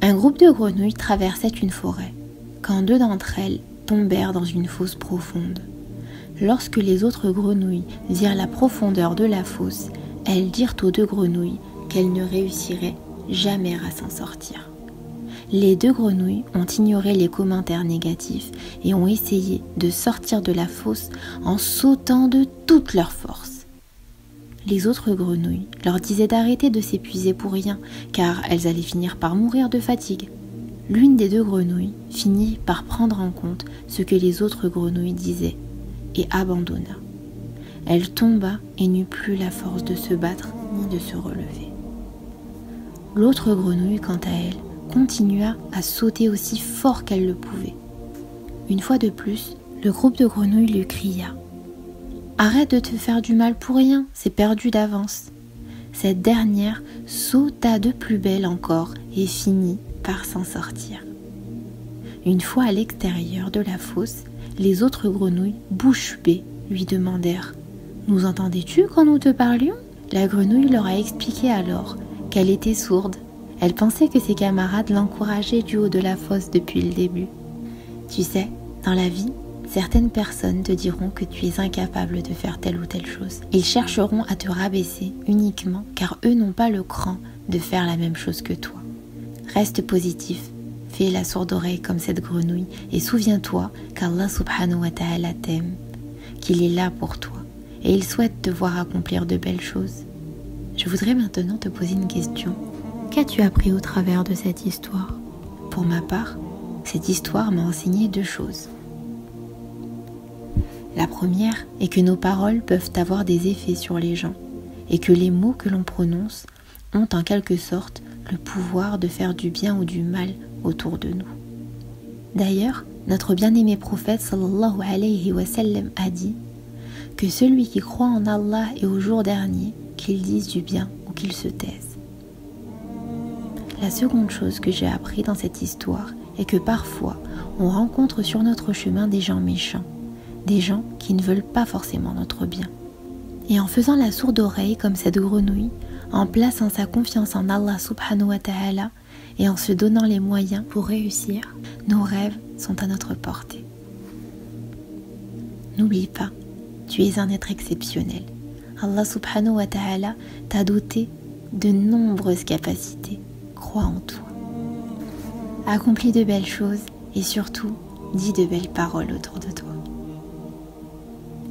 Un groupe de grenouilles traversait une forêt, quand 2 d'entre elles tombèrent dans une fosse profonde. Lorsque les autres grenouilles virent la profondeur de la fosse, elles dirent aux 2 grenouilles qu'elles ne réussiraient jamais à s'en sortir. Les 2 grenouilles ont ignoré les commentaires négatifs et ont essayé de sortir de la fosse en sautant de toute leur force. Les autres grenouilles leur disaient d'arrêter de s'épuiser pour rien, car elles allaient finir par mourir de fatigue. L'une des 2 grenouilles finit par prendre en compte ce que les autres grenouilles disaient et abandonna. Elle tomba et n'eut plus la force de se battre ni de se relever. L'autre grenouille, quant à elle, continua à sauter aussi fort qu'elle le pouvait. Une fois de plus, le groupe de grenouilles lui cria « Arrête de te faire du mal pour rien, c'est perdu d'avance !» Cette dernière sauta de plus belle encore et finit par s'en sortir. Une fois à l'extérieur de la fosse, les autres grenouilles, bouche bée, lui demandèrent « Nous entendais-tu quand nous te parlions ?» La grenouille leur a expliqué alors qu'elle était sourde. Elle pensait que ses camarades l'encourageaient du haut de la fosse depuis le début. Tu sais, dans la vie, certaines personnes te diront que tu es incapable de faire telle ou telle chose. Ils chercheront à te rabaisser uniquement car eux n'ont pas le cran de faire la même chose que toi. Reste positif, fais la sourde oreille comme cette grenouille et souviens-toi qu'Allah subhanahu wa ta'ala t'aime, qu'il est là pour toi et il souhaite te voir accomplir de belles choses. Je voudrais maintenant te poser une question. Qu'as-tu appris au travers de cette histoire? Pour ma part, cette histoire m'a enseigné 2 choses. La première est que nos paroles peuvent avoir des effets sur les gens et que les mots que l'on prononce ont en quelque sorte le pouvoir de faire du bien ou du mal autour de nous. D'ailleurs, notre bien-aimé prophète sallallahu alayhi wa sallam a dit que celui qui croit en Allah et au jour dernier, qu'il dise du bien ou qu'il se taise. La seconde chose que j'ai appris dans cette histoire est que parfois, on rencontre sur notre chemin des gens méchants, des gens qui ne veulent pas forcément notre bien. Et en faisant la sourde oreille comme cette grenouille, en plaçant sa confiance en Allah subhanahu wa ta'ala et en se donnant les moyens pour réussir, nos rêves sont à notre portée. N'oublie pas, tu es un être exceptionnel. Allah subhanahu wa ta'ala t'a doté de nombreuses capacités. Crois en toi. Accomplis de belles choses et surtout, dis de belles paroles autour de toi.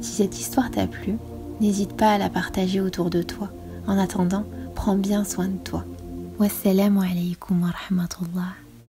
Si cette histoire t'a plu, n'hésite pas à la partager autour de toi. En attendant, prends bien soin de toi. Wassalamu alaikum wa rahmatullah.